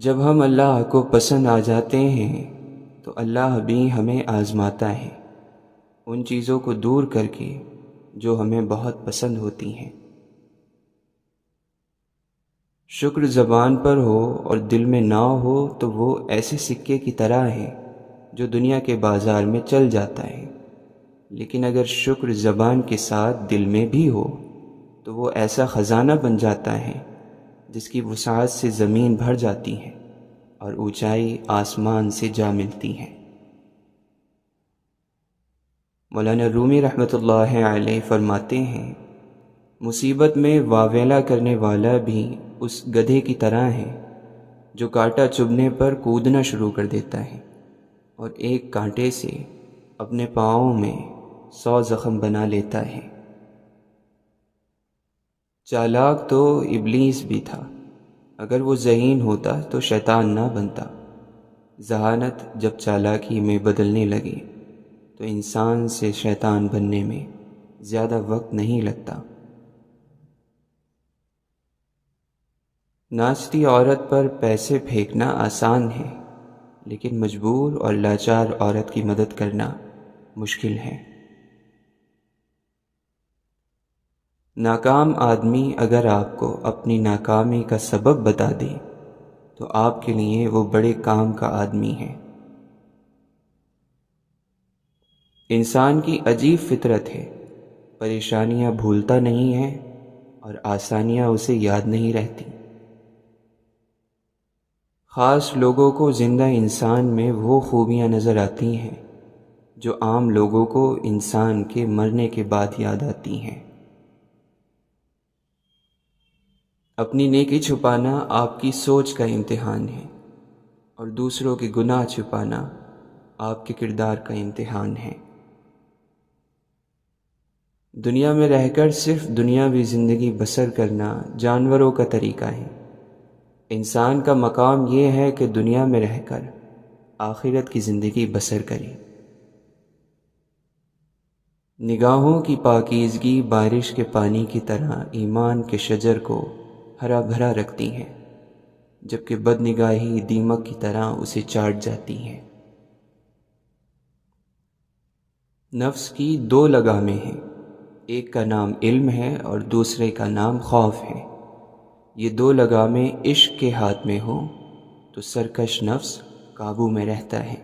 جب ہم اللہ کو پسند آ جاتے ہیں تو اللہ بھی ہمیں آزماتا ہے ان چیزوں کو دور کر کے جو ہمیں بہت پسند ہوتی ہیں۔ شکر زبان پر ہو اور دل میں نہ ہو تو وہ ایسے سکے کی طرح ہے جو دنیا کے بازار میں چل جاتا ہے، لیکن اگر شکر زبان کے ساتھ دل میں بھی ہو تو وہ ایسا خزانہ بن جاتا ہے جس کی وسعت سے زمین بھر جاتی ہے اور اونچائی آسمان سے جا ملتی ہے۔ مولانا رومی رحمۃ اللہ علیہ فرماتے ہیں، مصیبت میں واویلا کرنے والا بھی اس گدھے کی طرح ہے جو کانٹا چبھنے پر کودنا شروع کر دیتا ہے اور ایک کانٹے سے اپنے پاؤں میں 100 زخم بنا لیتا ہے۔ چالاک تو ابلیس بھی تھا، اگر وہ ذہین ہوتا تو شیطان نہ بنتا۔ ذہانت جب چالاکی میں بدلنے لگے تو انسان سے شیطان بننے میں زیادہ وقت نہیں لگتا۔ ناچتی عورت پر پیسے پھینکنا آسان ہے، لیکن مجبور اور لاچار عورت کی مدد کرنا مشکل ہے۔ ناکام آدمی اگر آپ کو اپنی ناکامی کا سبب بتا دے تو آپ کے لیے وہ بڑے کام کا آدمی ہے۔ انسان کی عجیب فطرت ہے، پریشانیاں بھولتا نہیں ہے اور آسانیاں اسے یاد نہیں رہتی۔ خاص لوگوں کو زندہ انسان میں وہ خوبیاں نظر آتی ہیں جو عام لوگوں کو انسان کے مرنے کے بعد یاد آتی ہیں۔ اپنی نیکی چھپانا آپ کی سوچ کا امتحان ہے اور دوسروں کے گناہ چھپانا آپ کے کردار کا امتحان ہے۔ دنیا میں رہ کر صرف دنیاوی زندگی بسر کرنا جانوروں کا طریقہ ہے۔ انسان کا مقام یہ ہے کہ دنیا میں رہ کر آخرت کی زندگی بسر کرے۔ نگاہوں کی پاکیزگی بارش کے پانی کی طرح ایمان کے شجر کو ہرا بھرا رکھتی ہے، جبکہ بد نگاہی دیمک کی طرح اسے چاٹ جاتی ہے۔ نفس کی 2 لگامیں ہیں، ایک کا نام علم ہے اور دوسرے کا نام خوف ہے۔ یہ 2 لگامیں عشق کے ہاتھ میں ہوں تو سرکش نفس قابو میں رہتا ہے۔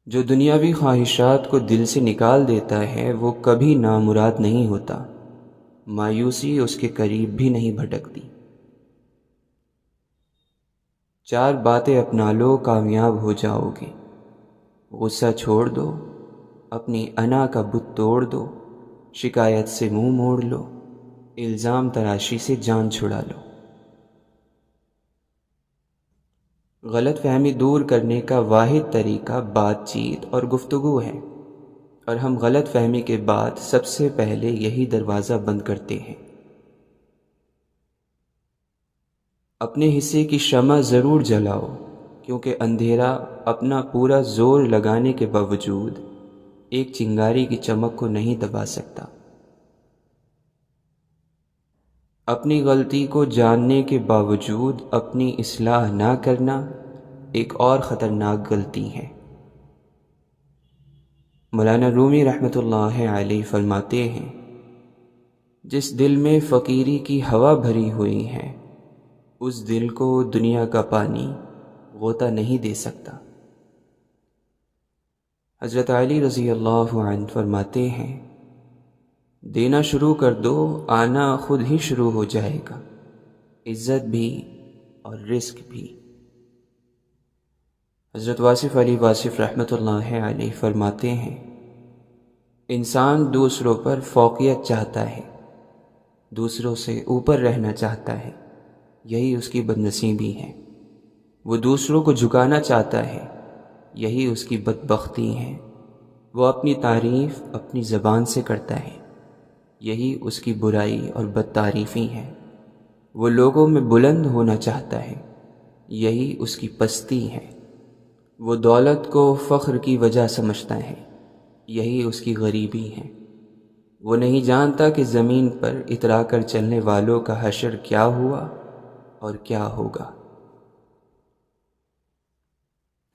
جو دنیاوی خواہشات کو دل سے نکال دیتا ہے وہ کبھی نامراد نہیں ہوتا، مایوسی اس کے قریب بھی نہیں بھٹکتی۔ 4 باتیں اپنا لو، کامیاب ہو جاؤ گے۔ غصہ چھوڑ دو، اپنی انا کا بت توڑ دو، شکایت سے منہ موڑ لو، الزام تراشی سے جان چھڑا لو۔ غلط فہمی دور کرنے کا واحد طریقہ بات چیت اور گفتگو ہے، اور ہم غلط فہمی کے بعد سب سے پہلے یہی دروازہ بند کرتے ہیں۔ اپنے حصے کی شمع ضرور جلاؤ، کیونکہ اندھیرا اپنا پورا زور لگانے کے باوجود ایک چنگاری کی چمک کو نہیں دبا سکتا۔ اپنی غلطی کو جاننے کے باوجود اپنی اصلاح نہ کرنا ایک اور خطرناک غلطی ہے۔ مولانا رومی رحمۃ اللہ علیہ فرماتے ہیں، جس دل میں فقیری کی ہوا بھری ہوئی ہے اس دل کو دنیا کا پانی غوطہ نہیں دے سکتا۔ حضرت علی رضی اللہ عنہ فرماتے ہیں، دینا شروع کر دو، آنا خود ہی شروع ہو جائے گا، عزت بھی اور رزق بھی۔ حضرت واصف علی واصف رحمۃ اللہ علیہ فرماتے ہیں، انسان دوسروں پر فوقیت چاہتا ہے، دوسروں سے اوپر رہنا چاہتا ہے، یہی اس کی بدنصیبی ہے۔ وہ دوسروں کو جھکانا چاہتا ہے، یہی اس کی بدبختی ہے۔ وہ اپنی تعریف اپنی زبان سے کرتا ہے، یہی اس کی برائی اور بد تعریفی ہے۔ وہ لوگوں میں بلند ہونا چاہتا ہے، یہی اس کی پستی ہے۔ وہ دولت کو فخر کی وجہ سمجھتا ہے، یہی اس کی غریبی ہے۔ وہ نہیں جانتا کہ زمین پر اترا کر چلنے والوں کا حشر کیا ہوا اور کیا ہوگا۔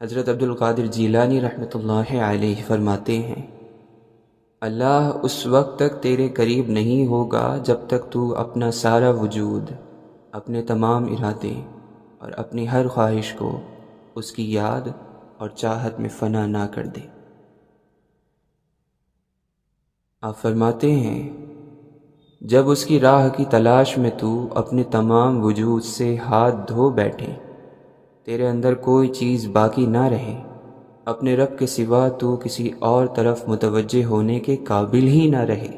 حضرت عبد القادر جیلانی رحمۃ اللہ علیہ فرماتے ہیں، اللہ اس وقت تک تیرے قریب نہیں ہوگا جب تک تو اپنا سارا وجود، اپنے تمام ارادے اور اپنی ہر خواہش کو اس کی یاد اور چاہت میں فنا نہ کر دے۔ آپ فرماتے ہیں، جب اس کی راہ کی تلاش میں تو اپنے تمام وجود سے ہاتھ دھو بیٹھے، تیرے اندر کوئی چیز باقی نہ رہے، اپنے رب کے سوا تو کسی اور طرف متوجہ ہونے کے قابل ہی نہ رہے،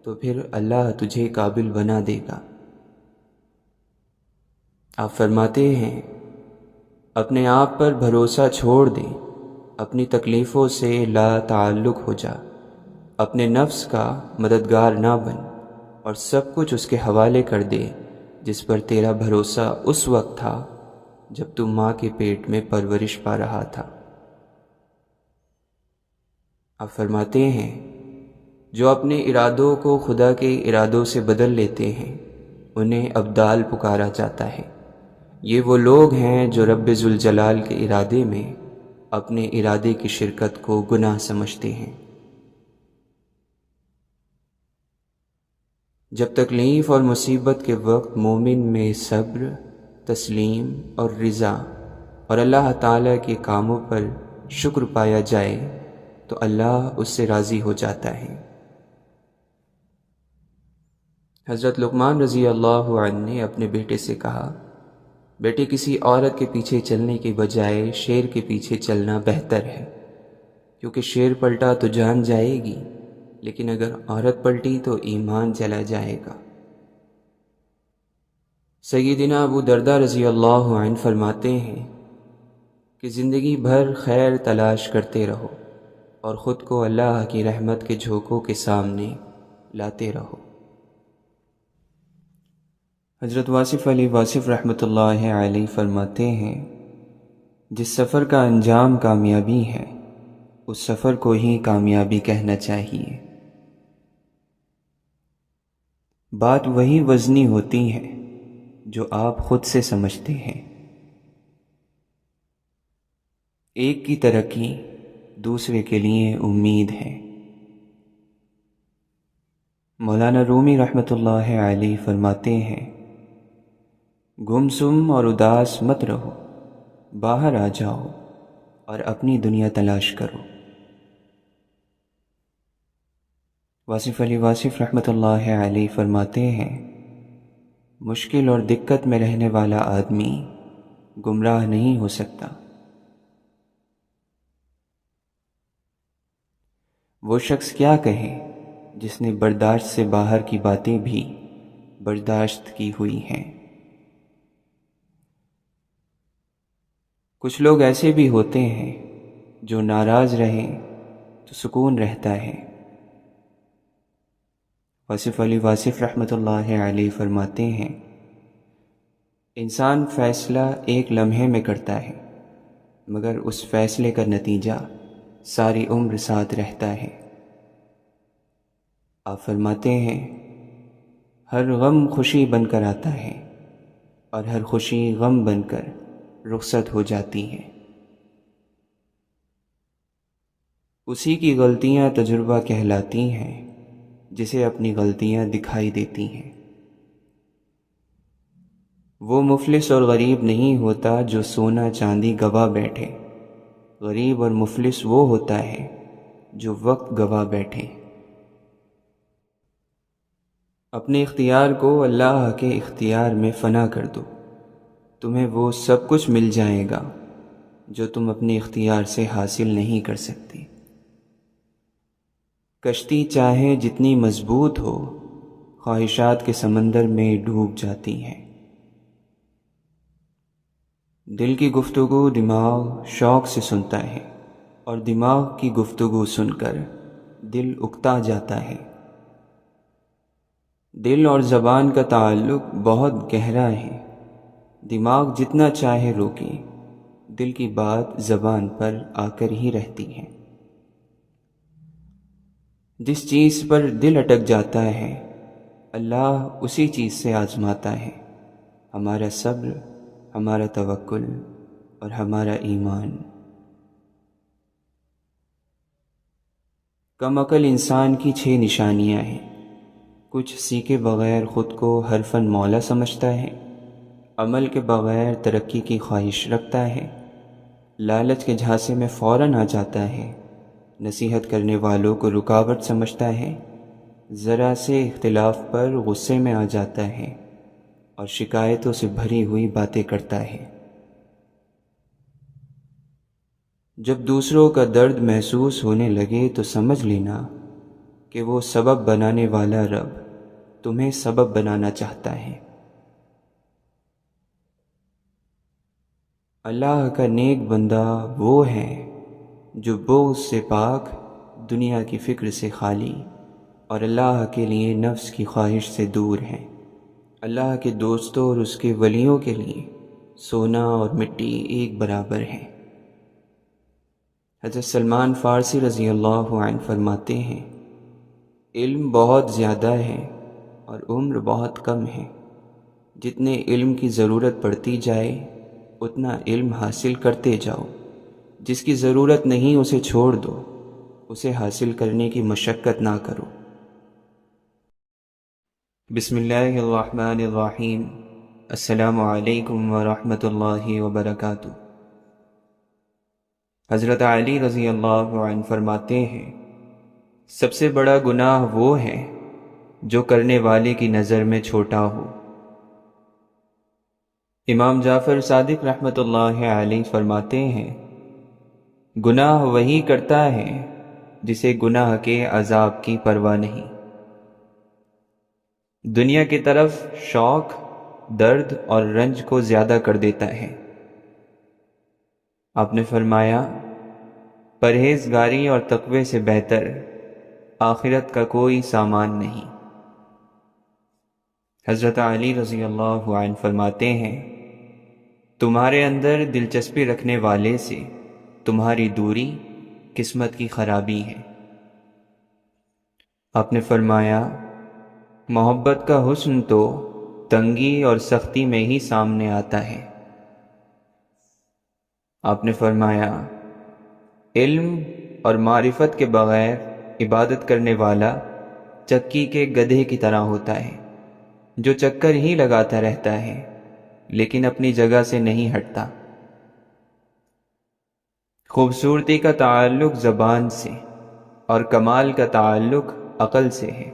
تو پھر اللہ تجھے قابل بنا دے گا۔ آپ فرماتے ہیں، اپنے آپ پر بھروسہ چھوڑ دے، اپنی تکلیفوں سے لا تعلق ہو جا، اپنے نفس کا مددگار نہ بن، اور سب کچھ اس کے حوالے کر دے جس پر تیرا بھروسہ اس وقت تھا جب تو ماں کے پیٹ میں پرورش پا رہا تھا۔ آپ فرماتے ہیں، جو اپنے ارادوں کو خدا کے ارادوں سے بدل لیتے ہیں انہیں ابدال پکارا جاتا ہے۔ یہ وہ لوگ ہیں جو رب ذوالجلال کے ارادے میں اپنے ارادے کی شرکت کو گناہ سمجھتے ہیں۔ جب تکلیف اور مصیبت کے وقت مومن میں صبر، تسلیم اور رضا اور اللہ تعالیٰ کے کاموں پر شکر پایا جائے تو اللہ اس سے راضی ہو جاتا ہے۔ حضرت لقمان رضی اللہ عنہ نے اپنے بیٹے سے کہا، بیٹے، کسی عورت کے پیچھے چلنے کے بجائے شیر کے پیچھے چلنا بہتر ہے، کیونکہ شیر پلٹا تو جان جائے گی، لیکن اگر عورت پلٹی تو ایمان چلا جائے گا۔ سیدنا ابو درداء رضی اللہ عنہ فرماتے ہیں کہ زندگی بھر خیر تلاش کرتے رہو اور خود کو اللہ کی رحمت کے جھونکوں کے سامنے لاتے رہو۔ حضرت واصف علی واصف رحمۃ اللہ علیہ فرماتے ہیں، جس سفر کا انجام کامیابی ہے اس سفر کو ہی کامیابی کہنا چاہیے۔ بات وہی وزنی ہوتی ہے جو آپ خود سے سمجھتے ہیں۔ ایک کی ترقی دوسرے کے لیے امید ہے۔ مولانا رومی رحمۃ اللہ علیہ فرماتے ہیں، گم سم اور اداس مت رہو، باہر آ جاؤ اور اپنی دنیا تلاش کرو۔ واصف علی واصف رحمۃ اللہ علیہ فرماتے ہیں، مشکل اور دقت میں رہنے والا آدمی گمراہ نہیں ہو سکتا۔ وہ شخص کیا کہے جس نے برداشت سے باہر کی باتیں بھی برداشت کی ہوئی ہیں۔ کچھ لوگ ایسے بھی ہوتے ہیں جو ناراض رہیں تو سکون رہتا ہے۔ واصف علی واصف رحمۃ اللہ علیہ فرماتے ہیں، انسان فیصلہ ایک لمحے میں کرتا ہے، مگر اس فیصلے کا نتیجہ ساری عمر ساتھ رہتا ہے۔ آپ فرماتے ہیں، ہر غم خوشی بن کر آتا ہے اور ہر خوشی غم بن کر رخصت ہو جاتی ہے۔ اسی کی غلطیاں تجربہ کہلاتی ہیں جسے اپنی غلطیاں دکھائی دیتی ہیں۔ وہ مفلس اور غریب نہیں ہوتا جو سونا چاندی گوا بیٹھے، غریب اور مفلس وہ ہوتا ہے جو وقت گوا بیٹھے۔ اپنے اختیار کو اللہ کے اختیار میں فنا کر دو، تمہیں وہ سب کچھ مل جائے گا جو تم اپنے اختیار سے حاصل نہیں کر سکتے۔ کشتی چاہے جتنی مضبوط ہو، خواہشات کے سمندر میں ڈوب جاتی ہے۔ دل کی گفتگو دماغ شوق سے سنتا ہے اور دماغ کی گفتگو سن کر دل اکتا جاتا ہے۔ دل اور زبان کا تعلق بہت گہرا ہے، دماغ جتنا چاہے روکے، دل کی بات زبان پر آ کر ہی رہتی ہے۔ جس چیز پر دل اٹک جاتا ہے اللہ اسی چیز سے آزماتا ہے۔ ہمارا صبر، ہمارا توکل اور ہمارا ایمان۔ کم عقل انسان کی 6 نشانیاں ہیں۔ کچھ سیکھے بغیر خود کو حرفاً مولا سمجھتا ہے، عمل کے بغیر ترقی کی خواہش رکھتا ہے، لالچ کے جھانسے میں فوراً آ جاتا ہے، نصیحت کرنے والوں کو رکاوٹ سمجھتا ہے، ذرا سے اختلاف پر غصے میں آ جاتا ہے اور شکایتوں سے بھری ہوئی باتیں کرتا ہے۔ جب دوسروں کا درد محسوس ہونے لگے تو سمجھ لینا کہ وہ سبب بنانے والا رب تمہیں سبب بنانا چاہتا ہے۔ اللہ کا نیک بندہ وہ ہے جو بغض سے پاک، دنیا کی فکر سے خالی اور اللہ کے لیے نفس کی خواہش سے دور ہے۔ اللہ کے دوستوں اور اس کے ولیوں کے لیے سونا اور مٹی ایک برابر ہیں۔ حضرت سلمان فارسی رضی اللہ عنہ فرماتے ہیں، علم بہت زیادہ ہے اور عمر بہت کم ہے۔ جتنے علم کی ضرورت پڑتی جائے اتنا علم حاصل کرتے جاؤ، جس کی ضرورت نہیں اسے چھوڑ دو، اسے حاصل کرنے کی مشقت نہ کرو۔ بسم اللہ الرحمن الرحیم۔ السلام علیکم ورحمۃ اللہ وبرکاتہ۔ حضرت علی رضی اللہ عنہ فرماتے ہیں، سب سے بڑا گناہ وہ ہے جو کرنے والے کی نظر میں چھوٹا ہو۔ امام جعفر صادق رحمۃ اللہ علیہ فرماتے ہیں، گناہ وہی کرتا ہے جسے گناہ کے عذاب کی پرواہ نہیں۔ دنیا کی طرف شوق، درد اور رنج کو زیادہ کر دیتا ہے۔ آپ نے فرمایا، پرہیزگاری اور تقوی سے بہتر آخرت کا کوئی سامان نہیں۔ حضرت علی رضی اللہ عنہ فرماتے ہیں، تمہارے اندر دلچسپی رکھنے والے سے تمہاری دوری قسمت کی خرابی ہے۔ آپ نے فرمایا، محبت کا حسن تو تنگی اور سختی میں ہی سامنے آتا ہے۔ آپ نے فرمایا، علم اور معرفت کے بغیر عبادت کرنے والا چکی کے گدھے کی طرح ہوتا ہے، جو چکر ہی لگاتا رہتا ہے لیکن اپنی جگہ سے نہیں ہٹتا۔ خوبصورتی کا تعلق زبان سے اور کمال کا تعلق عقل سے ہے۔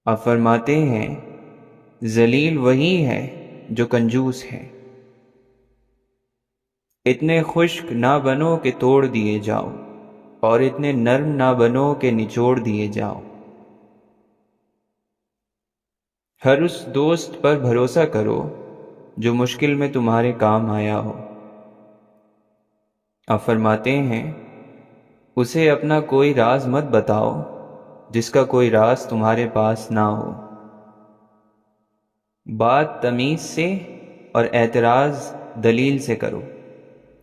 آپ فرماتے ہیں، ذلیل وہی ہے جو کنجوس ہے۔ اتنے خشک نہ بنو کہ توڑ دیے جاؤ اور اتنے نرم نہ بنو کہ نچوڑ دیے جاؤ۔ ہر اس دوست پر بھروسہ کرو جو مشکل میں تمہارے کام آیا ہو۔ آپ فرماتے ہیں، اسے اپنا کوئی راز مت بتاؤ جس کا کوئی راز تمہارے پاس نہ ہو۔ بات تمیز سے اور اعتراض دلیل سے کرو،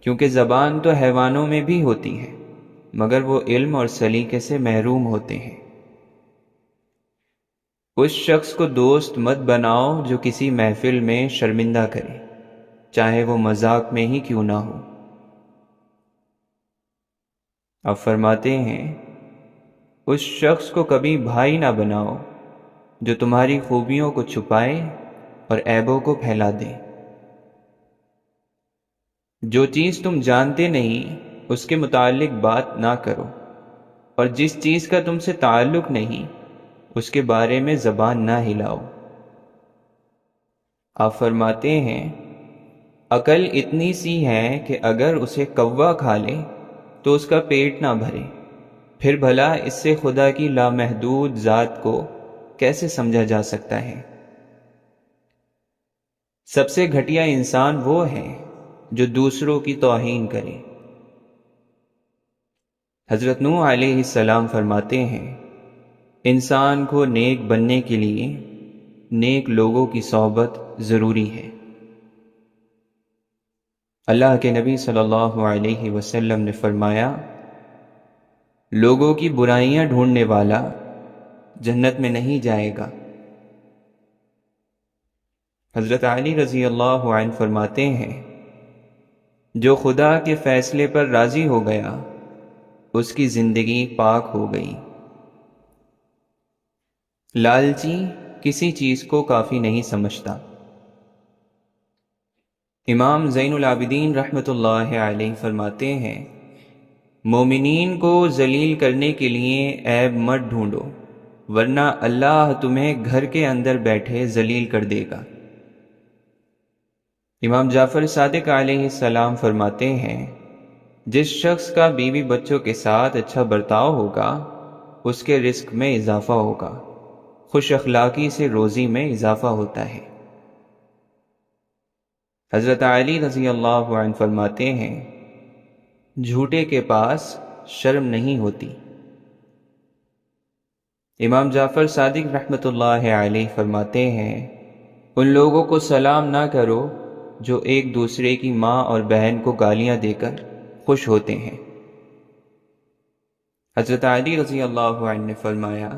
کیونکہ زبان تو حیوانوں میں بھی ہوتی ہے مگر وہ علم اور سلیقے سے محروم ہوتے ہیں۔ اس شخص کو دوست مت بناؤ جو کسی محفل میں شرمندہ کرے، چاہے وہ مذاق میں ہی کیوں نہ ہو۔ آپ فرماتے ہیں، اس شخص کو کبھی بھائی نہ بناؤ جو تمہاری خوبیوں کو چھپائے اور عیبوں کو پھیلا دے۔ جو چیز تم جانتے نہیں اس کے متعلق بات نہ کرو، اور جس چیز کا تم سے تعلق نہیں اس کے بارے میں زبان نہ ہلاؤ۔ آپ فرماتے ہیں، عقل اتنی سی ہے کہ اگر اسے کوا کھا لے تو اس کا پیٹ نہ بھرے، پھر بھلا اس سے خدا کی لامحدود ذات کو کیسے سمجھا جا سکتا ہے؟ سب سے گھٹیا انسان وہ ہے جو دوسروں کی توہین کرے۔ حضرت نوح علیہ السلام فرماتے ہیں، انسان کو نیک بننے کے لیے نیک لوگوں کی صحبت ضروری ہے۔ اللہ کے نبی صلی اللہ علیہ وسلم نے فرمایا، لوگوں کی برائیاں ڈھونڈنے والا جنت میں نہیں جائے گا۔ حضرت علی رضی اللہ عنہ فرماتے ہیں، جو خدا کے فیصلے پر راضی ہو گیا اس کی زندگی پاک ہو گئی۔ لالچی کسی چیز کو کافی نہیں سمجھتا۔ امام زین العابدین رحمۃ اللہ علیہ فرماتے ہیں، مومنین کو ذلیل کرنے کے لیے عیب مت ڈھونڈو، ورنہ اللہ تمہیں گھر کے اندر بیٹھے ذلیل کر دے گا۔ امام جعفر صادق علیہ السلام فرماتے ہیں، جس شخص کا بیوی بچوں کے ساتھ اچھا برتاؤ ہوگا اس کے رزق میں اضافہ ہوگا، خوش اخلاقی سے روزی میں اضافہ ہوتا ہے۔ حضرت علی رضی اللہ عنہ فرماتے ہیں، جھوٹے کے پاس شرم نہیں ہوتی۔ امام جعفر صادق رحمۃ اللہ علیہ فرماتے ہیں، ان لوگوں کو سلام نہ کرو جو ایک دوسرے کی ماں اور بہن کو گالیاں دے کر خوش ہوتے ہیں۔ حضرت علی رضی اللہ عنہ نے فرمایا،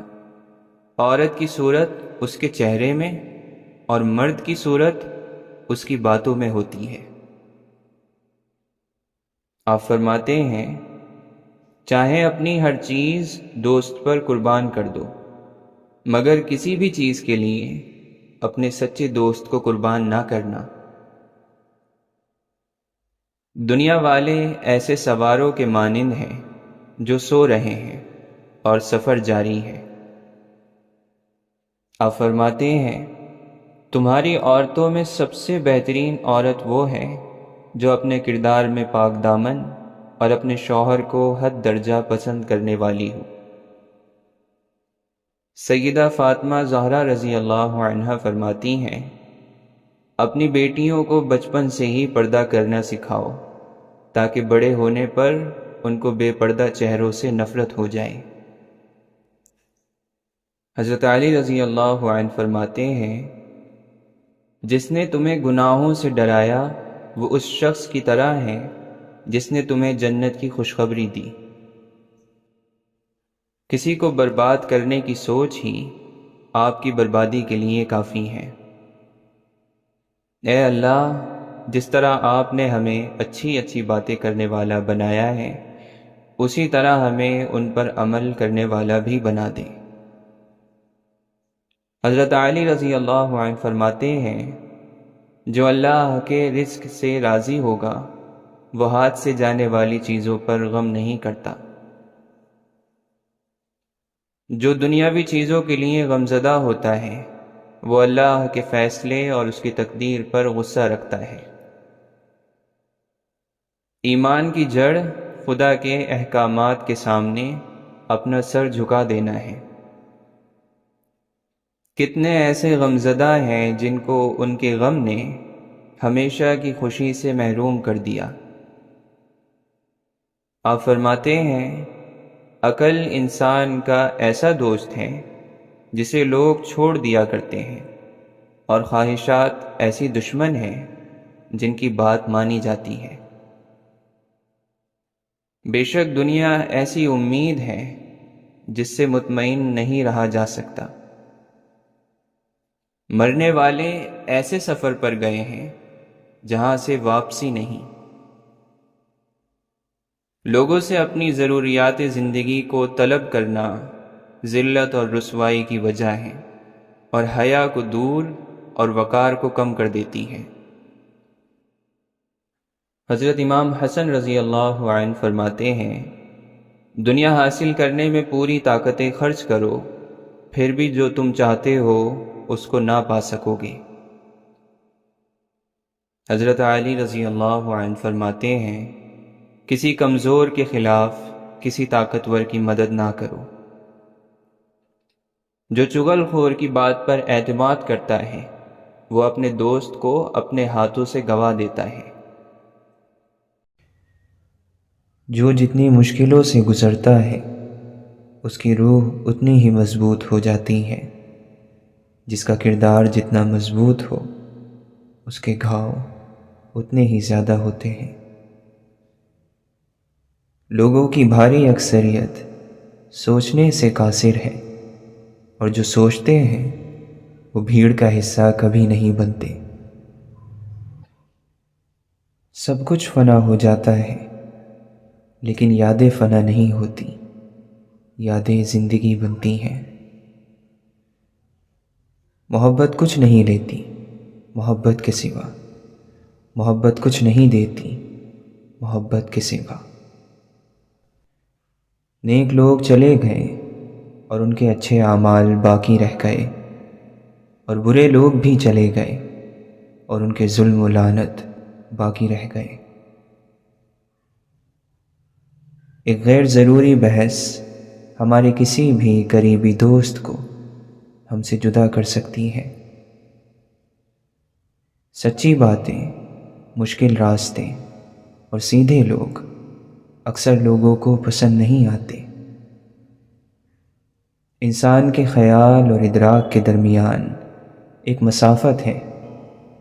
عورت کی صورت اس کے چہرے میں اور مرد کی صورت اس کی باتوں میں ہوتی ہے۔ آپ فرماتے ہیں، چاہے اپنی ہر چیز دوست پر قربان کر دو، مگر کسی بھی چیز کے لیے اپنے سچے دوست کو قربان نہ کرنا۔ دنیا والے ایسے سواروں کے مانند ہیں جو سو رہے ہیں اور سفر جاری ہے۔ آپ فرماتے ہیں، تمہاری عورتوں میں سب سے بہترین عورت وہ ہے جو اپنے کردار میں پاک دامن اور اپنے شوہر کو حد درجہ پسند کرنے والی ہو۔ سیدہ فاطمہ زہرا رضی اللہ عنہا فرماتی ہیں، اپنی بیٹیوں کو بچپن سے ہی پردہ کرنا سکھاؤ تاکہ بڑے ہونے پر ان کو بے پردہ چہروں سے نفرت ہو جائے۔ حضرت علی رضی اللہ عنہ فرماتے ہیں، جس نے تمہیں گناہوں سے ڈرایا وہ اس شخص کی طرح ہے جس نے تمہیں جنت کی خوشخبری دی۔ کسی کو برباد کرنے کی سوچ ہی آپ کی بربادی کے لیے کافی ہے۔ اے اللہ، جس طرح آپ نے ہمیں اچھی اچھی باتیں کرنے والا بنایا ہے، اسی طرح ہمیں ان پر عمل کرنے والا بھی بنا دے۔ حضرت علی رضی اللہ عنہ فرماتے ہیں، جو اللہ کے رزق سے راضی ہوگا وہ ہاتھ سے جانے والی چیزوں پر غم نہیں کرتا۔ جو دنیاوی چیزوں کے لیے غمزدہ ہوتا ہے وہ اللہ کے فیصلے اور اس کی تقدیر پر غصہ رکھتا ہے۔ ایمان کی جڑ خدا کے احکامات کے سامنے اپنا سر جھکا دینا ہے۔ کتنے ایسے غمزدہ ہیں جن کو ان کے غم نے ہمیشہ کی خوشی سے محروم کر دیا۔ آپ فرماتے ہیں، عقل انسان کا ایسا دوست ہے جسے لوگ چھوڑ دیا کرتے ہیں، اور خواہشات ایسی دشمن ہیں جن کی بات مانی جاتی ہے۔ بے شک دنیا ایسی امید ہے جس سے مطمئن نہیں رہا جا سکتا۔ مرنے والے ایسے سفر پر گئے ہیں جہاں سے واپسی نہیں۔ لوگوں سے اپنی ضروریات زندگی کو طلب کرنا ذلت اور رسوائی کی وجہ ہے، اور حیا کو دور اور وقار کو کم کر دیتی ہے۔ حضرت امام حسن رضی اللہ عنہ فرماتے ہیں، دنیا حاصل کرنے میں پوری طاقتیں خرچ کرو، پھر بھی جو تم چاہتے ہو اس کو نہ پا سکو گے۔ حضرت علی رضی اللہ عنہ فرماتے ہیں، کسی کمزور کے خلاف کسی طاقتور کی مدد نہ کرو۔ جو چغل خور کی بات پر اعتماد کرتا ہے وہ اپنے دوست کو اپنے ہاتھوں سے گوا دیتا ہے۔ جو جتنی مشکلوں سے گزرتا ہے اس کی روح اتنی ہی مضبوط ہو جاتی ہے۔ جس کا کردار جتنا مضبوط ہو اس کے گھاؤ اتنے ہی زیادہ ہوتے ہیں۔ لوگوں کی بھاری اکثریت سوچنے سے قاصر ہے، اور جو سوچتے ہیں وہ بھیڑ کا حصہ کبھی نہیں بنتے۔ سب کچھ فنا ہو جاتا ہے لیکن یادیں فنا نہیں ہوتی، یادیں زندگی بنتی ہیں۔ محبت کچھ نہیں لیتی محبت کے سوا، محبت کچھ نہیں دیتی محبت کے سوا۔ نیک لوگ چلے گئے اور ان کے اچھے اعمال باقی رہ گئے، اور برے لوگ بھی چلے گئے اور ان کے ظلم و لعنت باقی رہ گئے۔ ایک غیر ضروری بحث ہمارے کسی بھی قریبی دوست کو ہم سے جدا کر سکتی ہے۔ سچی باتیں، مشکل راستے اور سیدھے لوگ اکثر لوگوں کو پسند نہیں آتے۔ انسان کے خیال اور ادراک کے درمیان ایک مسافت ہے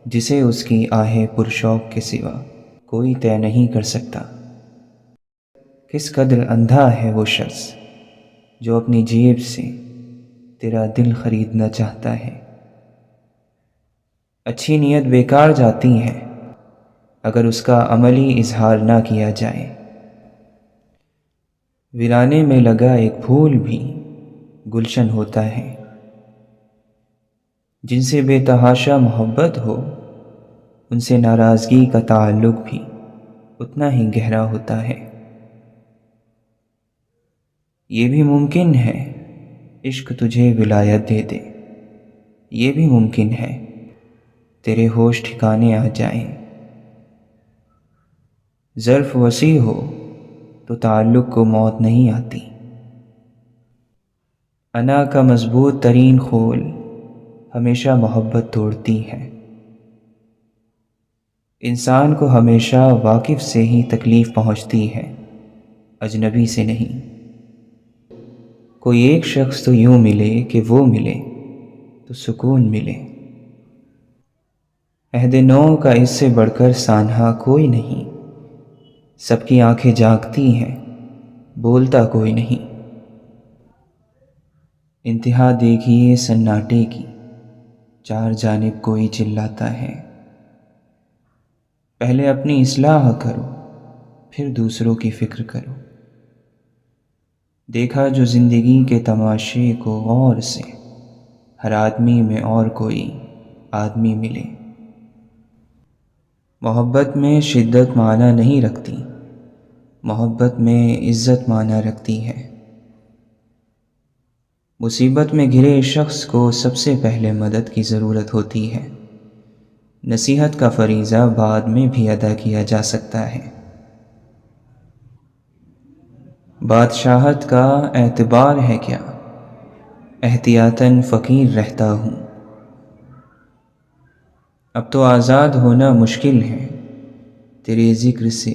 جسے اس کی آہ پرشوق کے سوا کوئی طے نہیں کر سکتا۔ کس قدر اندھا ہے وہ شخص جو اپنی جیب سے تیرا دل خریدنا چاہتا ہے۔ اچھی نیت بیکار جاتی ہے اگر اس کا عملی اظہار نہ کیا جائے۔ ویرانے میں لگا ایک پھول بھی گلشن ہوتا ہے۔ جن سے بے تحاشا محبت ہو ان سے ناراضگی کا تعلق بھی اتنا ہی گہرا ہوتا ہے۔ یہ بھی ممکن ہے عشق تجھے ولایت دے دے، یہ بھی ممکن ہے تیرے ہوش ٹھکانے آ جائیں۔ ظرف وسیع ہو تو تعلق کو موت نہیں آتی۔ انا کا مضبوط ترین خول ہمیشہ محبت توڑتی ہے۔ انسان کو ہمیشہ واقف سے ہی تکلیف پہنچتی ہے، اجنبی سے نہیں۔ کوئی ایک شخص تو یوں ملے کہ وہ ملے تو سکون ملے۔ عہد نو کا اس سے بڑھ کر سانحہ کوئی نہیں، سب کی آنکھیں جاگتی ہیں بولتا کوئی نہیں۔ انتہا دیکھیے سناٹے کی، چار جانب کوئی چلاتا ہے۔ پہلے اپنی اصلاح کرو پھر دوسروں کی فکر کرو۔ دیکھا جو زندگی کے تماشے کو غور سے، ہر آدمی میں اور کوئی آدمی ملے۔ محبت میں شدت معنی نہیں رکھتی، محبت میں عزت معنی رکھتی ہے۔ مصیبت میں گھرے شخص کو سب سے پہلے مدد کی ضرورت ہوتی ہے۔ نصیحت کا فریضہ بعد میں بھی ادا کیا جا سکتا ہے۔ بادشاہت کا اعتبار ہے کیا، احتیاطاً فقیر رہتا ہوں۔ اب تو آزاد ہونا مشکل ہے، تیرے ذکر سے،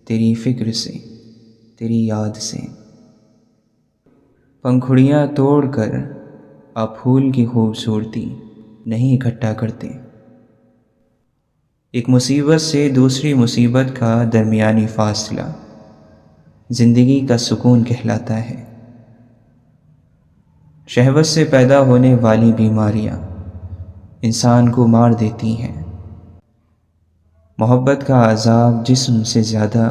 تیری فکر سے، تیری یاد سے۔ پنکھڑیاں توڑ کر آپ پھول کی خوبصورتی نہیں اکٹھا کرتے۔ ایک مصیبت سے دوسری مصیبت کا درمیانی فاصلہ زندگی کا سکون کہلاتا ہے۔ شہوت سے پیدا ہونے والی بیماریاں انسان کو مار دیتی ہیں۔ محبت کا عذاب جسم سے زیادہ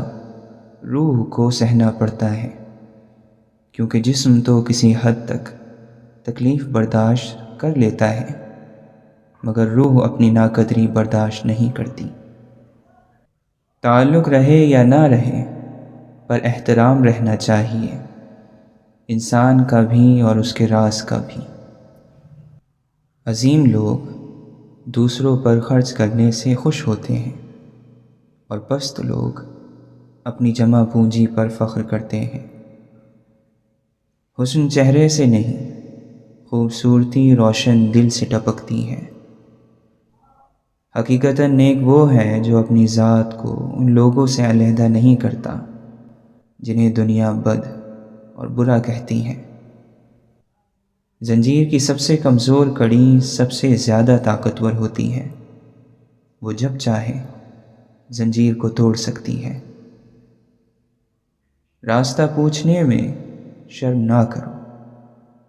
روح کو سہنا پڑتا ہے، کیونکہ جسم تو کسی حد تک تکلیف برداشت کر لیتا ہے مگر روح اپنی ناقدری برداشت نہیں کرتی۔ تعلق رہے یا نہ رہے پر احترام رہنا چاہیے، انسان کا بھی اور اس کے راز کا بھی۔ عظیم لوگ دوسروں پر خرچ کرنے سے خوش ہوتے ہیں اور پست لوگ اپنی جمع پونجی پر فخر کرتے ہیں۔ حسن چہرے سے نہیں، خوبصورتی روشن دل سے ٹپکتی ہے۔ حقیقتاً نیک وہ ہے جو اپنی ذات کو ان لوگوں سے علیحدہ نہیں کرتا جنہیں دنیا بد اور برا کہتی ہے۔ زنجیر کی سب سے کمزور کڑی سب سے زیادہ طاقتور ہوتی ہے، وہ جب چاہے زنجیر کو توڑ سکتی ہے۔ راستہ پوچھنے میں شرم نہ کرو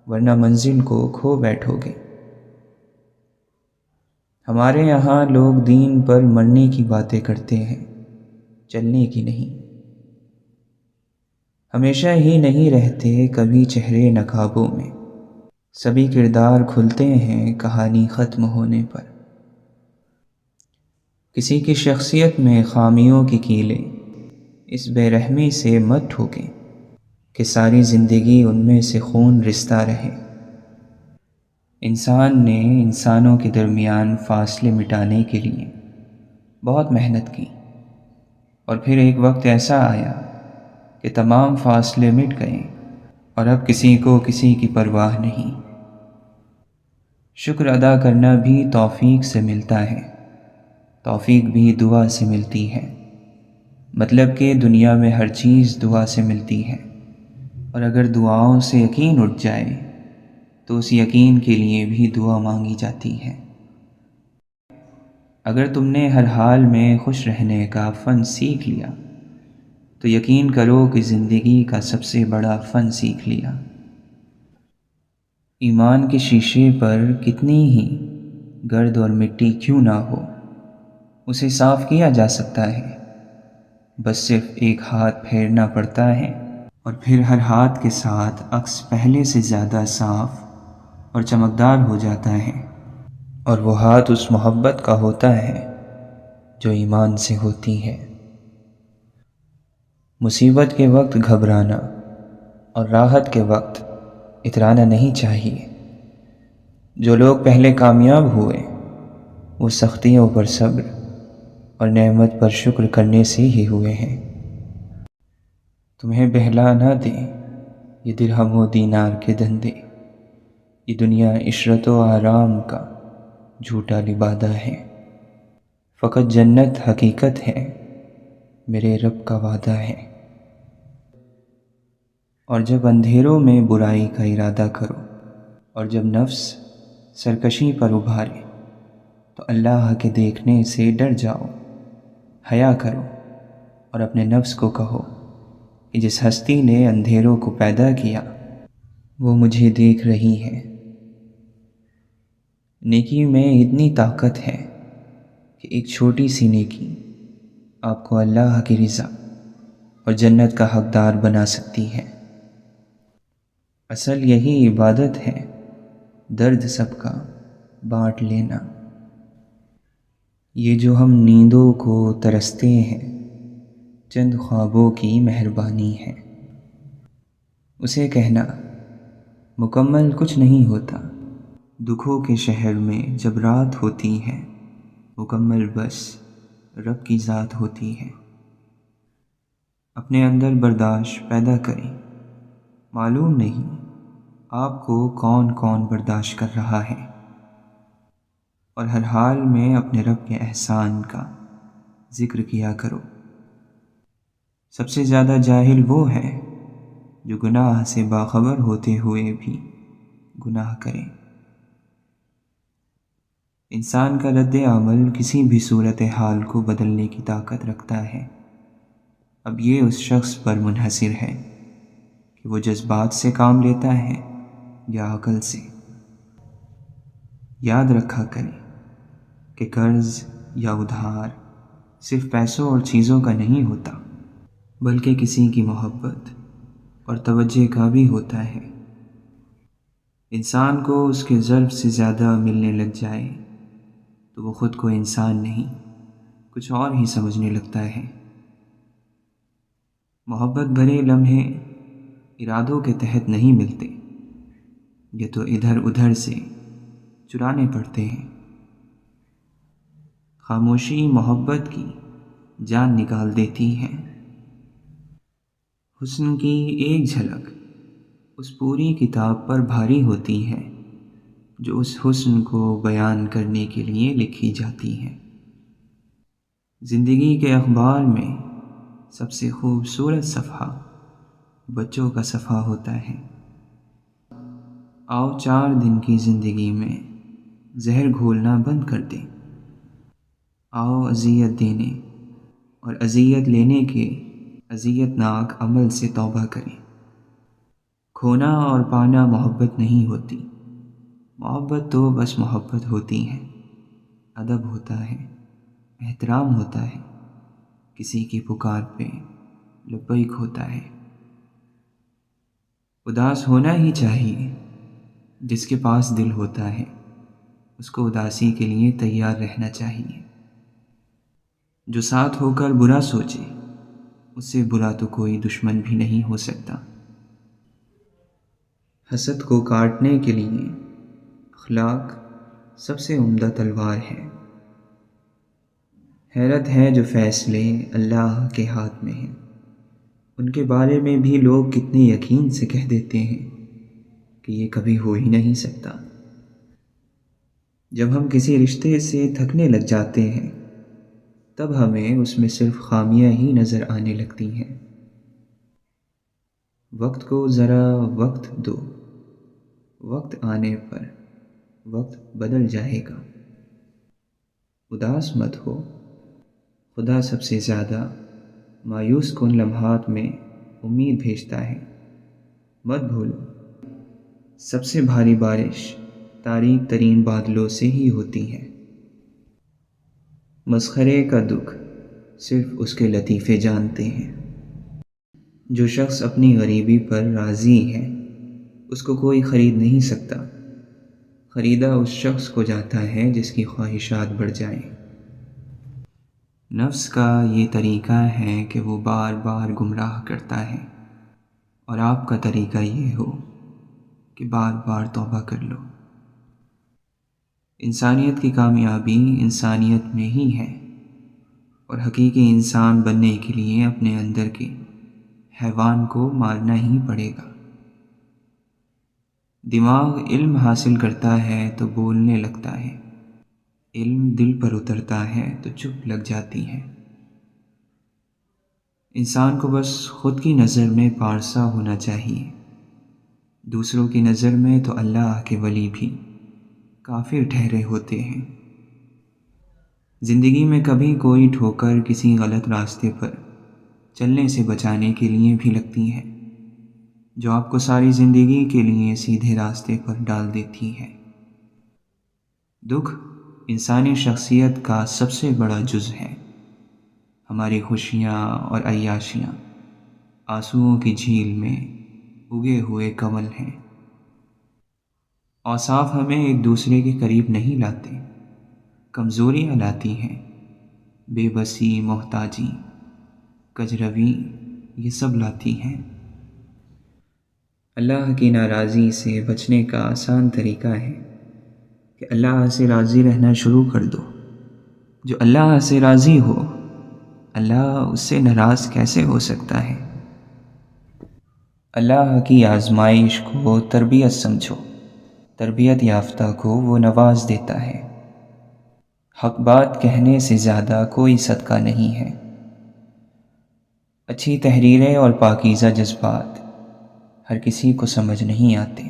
ورنہ منزل کو کھو بیٹھو گے۔ ہمارے یہاں لوگ دین پر مرنے کی باتیں کرتے ہیں، چلنے کی نہیں۔ ہمیشہ ہی نہیں رہتے کبھی چہرے نقابوں میں، سبھی کردار کھلتے ہیں کہانی ختم ہونے پر۔ کسی کی شخصیت میں خامیوں کی کیلیں اس بے رحمی سے مت ٹھوکیں کہ ساری زندگی ان میں سے خون رستا رہے۔ انسان نے انسانوں کے درمیان فاصلے مٹانے کے لیے بہت محنت کی، اور پھر ایک وقت ایسا آیا کہ تمام فاصلے مٹ گئے اور اب کسی کو کسی کی پرواہ نہیں۔ شکر ادا کرنا بھی توفیق سے ملتا ہے، توفیق بھی دعا سے ملتی ہے۔ مطلب کہ دنیا میں ہر چیز دعا سے ملتی ہے، اور اگر دعاؤں سے یقین اٹھ جائے تو اس یقین کے لیے بھی دعا مانگی جاتی ہے۔ اگر تم نے ہر حال میں خوش رہنے کا فن سیکھ لیا تو یقین کرو کہ زندگی کا سب سے بڑا فن سیکھ لیا۔ ایمان کے شیشے پر کتنی ہی گرد اور مٹی کیوں نہ ہو، اسے صاف کیا جا سکتا ہے، بس صرف ایک ہاتھ پھیرنا پڑتا ہے، اور پھر ہر ہاتھ کے ساتھ عکس پہلے سے زیادہ صاف اور چمکدار ہو جاتا ہے، اور وہ ہاتھ اس محبت کا ہوتا ہے جو ایمان سے ہوتی ہے۔ مصیبت کے وقت گھبرانا اور راحت کے وقت اترانا نہیں چاہیے۔ جو لوگ پہلے کامیاب ہوئے وہ سختیوں پر صبر اور نعمت پر شکر کرنے سے ہی ہوئے ہیں۔ تمہیں بہلا نہ دیں یہ درہم و دینار کے دھندے، یہ دنیا عشرت و آرام کا جھوٹا لبادہ ہے، فقط جنت حقیقت ہے، میرے رب کا وعدہ ہے۔ اور جب اندھیروں میں برائی کا ارادہ کرو اور جب نفس سرکشی پر ابھارے تو اللہ کے دیکھنے سے ڈر جاؤ، حیا کرو اور اپنے نفس کو کہو کہ جس ہستی نے اندھیروں کو پیدا کیا وہ مجھے دیکھ رہی ہے۔ نیکی میں اتنی طاقت ہے کہ ایک چھوٹی سی نیکی آپ کو اللہ کی رضا اور جنت کا حقدار بنا سکتی ہے۔ اصل یہی عبادت ہے، درد سب کا بانٹ لینا۔ یہ جو ہم نیندوں کو ترستے ہیں چند خوابوں کی مہربانی ہے۔ اسے کہنا مکمل کچھ نہیں ہوتا، دکھوں کے شہر میں جب رات ہوتی ہے مکمل بس رب کی ذات ہوتی ہے۔ اپنے اندر برداشت پیدا کریں، معلوم نہیں آپ کو کون کون برداشت کر رہا ہے، اور ہر حال میں اپنے رب کے احسان کا ذکر کیا کرو۔ سب سے زیادہ جاہل وہ ہے جو گناہ سے باخبر ہوتے ہوئے بھی گناہ کرے۔ انسان کا رد عمل کسی بھی صورتحال کو بدلنے کی طاقت رکھتا ہے۔ اب یہ اس شخص پر منحصر ہے کہ وہ جذبات سے کام لیتا ہے یا عقل سے۔ یاد رکھا کریں کہ قرض یا ادھار صرف پیسوں اور چیزوں کا نہیں ہوتا، بلکہ کسی کی محبت اور توجہ کا بھی ہوتا ہے۔ انسان کو اس کے ضرب سے زیادہ ملنے لگ جائے تو وہ خود کو انسان نہیں کچھ اور ہی سمجھنے لگتا ہے۔ محبت بھرے لمحے ارادوں کے تحت نہیں ملتے، یہ تو ادھر ادھر سے چرانے پڑتے ہیں۔ خاموشی محبت کی جان نکال دیتی ہے۔ حسن کی ایک جھلک اس پوری کتاب پر بھاری ہوتی ہے جو اس حسن کو بیان کرنے کے لیے لکھی جاتی ہے۔ زندگی کے اخبار میں سب سے خوبصورت صفحہ بچوں کا صفحہ ہوتا ہے۔ آؤ 4 دن کی زندگی میں زہر گھولنا بند کر دیں، آؤ اذیت دینے اور اذیت لینے کے اذیت ناک عمل سے توبہ کریں۔ کھونا اور پانا محبت نہیں ہوتی، محبت تو بس محبت ہوتی ہے۔ ادب ہوتا ہے، احترام ہوتا ہے، کسی کی پکار پہ لبیک ہوتا ہے۔ اداس ہونا ہی چاہیے، جس کے پاس دل ہوتا ہے اس کو اداسی کے لیے تیار رہنا چاہیے۔ جو ساتھ ہو کر برا سوچے اس سے برا تو کوئی دشمن بھی نہیں ہو سکتا۔ حسد کو کاٹنے کے لیے اخلاق سب سے عمدہ تلوار ہے۔ حیرت ہے جو فیصلے اللہ کے ہاتھ میں ہیں، ان کے بارے میں بھی لوگ کتنے یقین سے کہہ دیتے ہیں کہ یہ کبھی ہو ہی نہیں سکتا۔ جب ہم کسی رشتے سے تھکنے لگ جاتے ہیں تب ہمیں اس میں صرف خامیاں ہی نظر آنے لگتی ہیں۔ وقت کو ذرا وقت دو، وقت آنے پر وقت بدل جائے گا۔ اداس مت ہو، خدا سب سے زیادہ مایوس کن لمحات میں امید بھیجتا ہے۔ مت بھولو، سب سے بھاری بارش تاریک ترین بادلوں سے ہی ہوتی ہے۔ مسخرے کا دکھ صرف اس کے لطیفے جانتے ہیں۔ جو شخص اپنی غریبی پر راضی ہے اس کو کوئی خرید نہیں سکتا۔ خریدا اس شخص کو جاتا ہے جس کی خواہشات بڑھ جائیں۔ نفس کا یہ طریقہ ہے کہ وہ بار بار گمراہ کرتا ہے، اور آپ کا طریقہ یہ ہو کہ بار بار توبہ کر لو۔ انسانیت کی کامیابی انسانیت میں ہی ہے، اور حقیقی انسان بننے کے لیے اپنے اندر کے حیوان کو مارنا ہی پڑے گا۔ دماغ علم حاصل کرتا ہے تو بولنے لگتا ہے، علم دل پر اترتا ہے تو چپ لگ جاتی ہے۔ انسان کو بس خود کی نظر میں پارسا ہونا چاہیے، دوسروں کی نظر میں تو اللہ کے ولی بھی کافر ٹھہرے ہوتے ہیں۔ زندگی میں کبھی کوئی ٹھوکر کسی غلط راستے پر چلنے سے بچانے کے لیے بھی لگتی ہے، جو آپ کو ساری زندگی کے لیے سیدھے راستے پر ڈال دیتی ہے۔ دکھ انسانی شخصیت کا سب سے بڑا جز ہے۔ ہماری خوشیاں اور عیاشیاں آنسوؤں کی جھیل میں اگے ہوئے کنول ہیں۔ اوصاف ہمیں ایک دوسرے کے قریب نہیں لاتے، کمزوریاں لاتی ہیں۔ بے بسی، محتاجی، کجروی، یہ سب لاتی ہیں۔ اللہ کی ناراضی سے بچنے کا آسان طریقہ ہے کہ اللہ سے راضی رہنا شروع کر دو۔ جو اللہ سے راضی ہو، اللہ اس سے ناراض کیسے ہو سکتا ہے؟ اللہ کی آزمائش کو تربیت سمجھو، تربیت یافتہ کو وہ نواز دیتا ہے۔ حق بات کہنے سے زیادہ کوئی صدقہ نہیں ہے۔ اچھی تحریریں اور پاکیزہ جذبات ہر کسی کو سمجھ نہیں آتے۔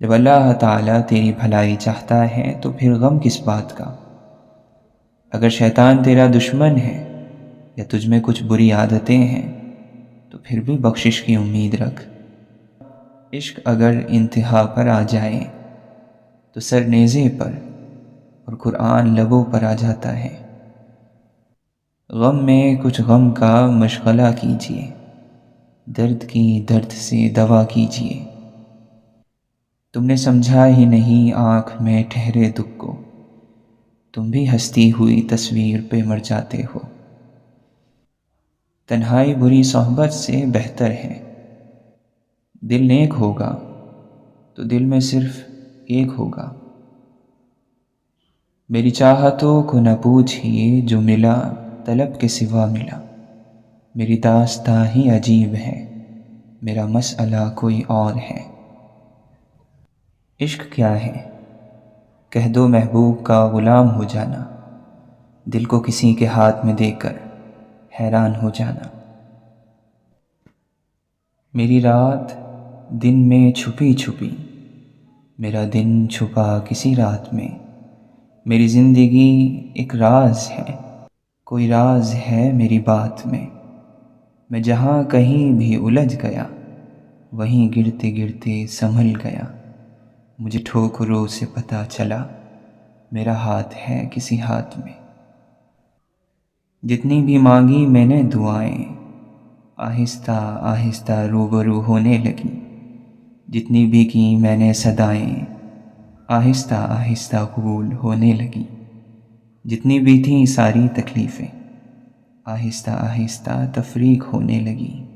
جب اللہ تعالیٰ تیری بھلائی چاہتا ہے تو پھر غم کس بات کا؟ اگر شیطان تیرا دشمن ہے یا تجھ میں کچھ بری عادتیں ہیں تو پھر بھی بخشش کی امید رکھ۔ عشق اگر انتہا پر آ جائے تو سر نیزے پر اور قرآن لبوں پر آ جاتا ہے۔ غم میں کچھ غم کا مشغلہ کیجیے، درد کی درد سے دوا کیجیے۔ تم نے سمجھا ہی نہیں آنکھ میں ٹھہرے دکھ کو، تم بھی ہستی ہوئی تصویر پہ مر جاتے ہو۔ تنہائی بری صحبت سے بہتر ہے۔ دل نیک ہوگا تو دل میں صرف ایک ہوگا۔ میری چاہتوں کو نہ پوچھئے، جو ملا طلب کے سوا ملا۔ میری داستاں ہی عجیب ہے، میرا مسئلہ کوئی اور ہے۔ عشق کیا ہے؟ کہہ دو محبوب کا غلام ہو جانا، دل کو کسی کے ہاتھ میں دے کر حیران ہو جانا۔ میری رات دن میں چھپی چھپی، میرا دن چھپا کسی رات میں۔ میری زندگی ایک راز ہے، کوئی راز ہے میری بات میں۔ میں جہاں کہیں بھی الجھ گیا، وہیں گرتے گرتے سنبھل گیا۔ مجھے ٹھوکروں سے پتہ چلا، میرا ہاتھ ہے کسی ہاتھ میں۔ جتنی بھی مانگی میں نے دعائیں، آہستہ آہستہ روبرو ہونے لگی۔ جتنی بھی کی میں نے صدائیں، آہستہ آہستہ قبول ہونے لگی۔ جتنی بھی تھیں ساری تکلیفیں، آہستہ آہستہ تفریق ہونے لگی۔